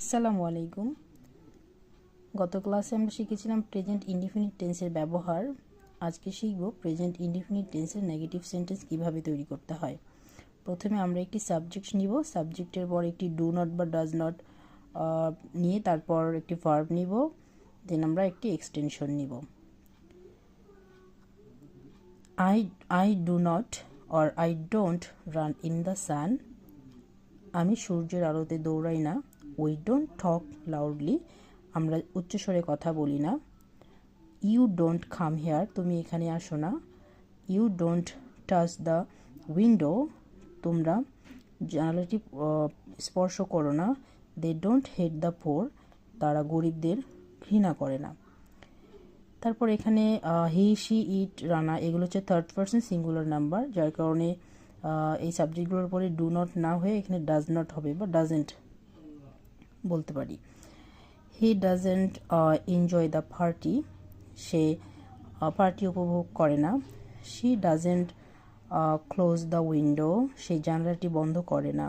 আসসালামু আলাইকুম। গত ক্লাসে আমরা শিখেছিলাম প্রেজেন্ট ইনডিফিনিট টেন্সের ব্যবহার। আজকে শিখব প্রেজেন্ট ইনডিফিনিট টেন্সের নেগেটিভ সেন্টেন্স কিভাবে তৈরি করতে হয়। প্রথমে আমরা একটি সাবজেক্ট নিব, সাবজেক্টের পর একটি ডু নট বা ডাজ নট নিয়ে তারপর একটি ভার্ব নিব, দেন আমরা একটি এক্সটেনশন নিব। I do not or I don't run in the sun. আমি সূর্যের আলোতে দৌড়াই না। উই ডোন্ট টক লাউডলি, আমরা উচ্চস্বরে কথা বলি না। ইউ ডোন্ট কাম হেয়ার, তুমি এখানে আসো না। You don't touch the window, তোমরা জানালাটি স্পর্শ করো না। They don't hate the poor, তারা গরিবদের ঘৃণা করে না। তারপর এখানে হি শি ইট রানা এগুলো হচ্ছে থার্ড পারসন সিঙ্গুলার নাম্বার, যার কারণে এই সাবজেক্টগুলোর পরে ডু নট না হয়ে এখানে ডাজ নট হবে বা ডাজেন্ট বলতে পারি। He doesn't enjoy the party, সে পার্টি উপভোগ করে না। She doesn't close the window, সে জানালাটি বন্ধ করে না।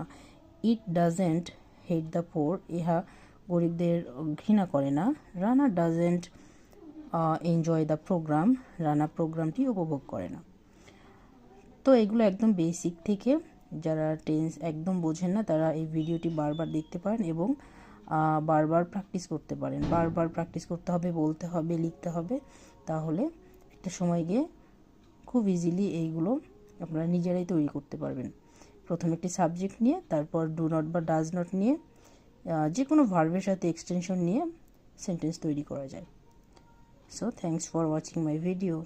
It doesn't hate the poor, ইহা গরিবদের ঘৃণা করে না। Rana doesn't enjoy the program, Rana প্রোগ্রামটি উপভোগ করে না। তো এগুলো একদম বেসিক থেকে, যারা টেন্স একদম বোঝেন না তারা এই ভিডিওটি বারবার দেখতে পারেন এবং বারবার প্র্যাকটিস করতে পারেন। বারবার প্র্যাকটিস করতে হবে, বলতে হবে, লিখতে হবে, তাহলে একটা সময় গিয়ে খুব ইজিলি এইগুলো আপনারা নিজেরাই তৈরি করতে পারবেন। প্রথমে একটি সাবজেক্ট নিয়ে তারপর ডু নট বা ডাজ নট নিয়ে যে কোনো ভার্বের সাথে এক্সটেনশন নিয়ে সেন্টেন্স তৈরি করা যায়। So thanks for watching my video.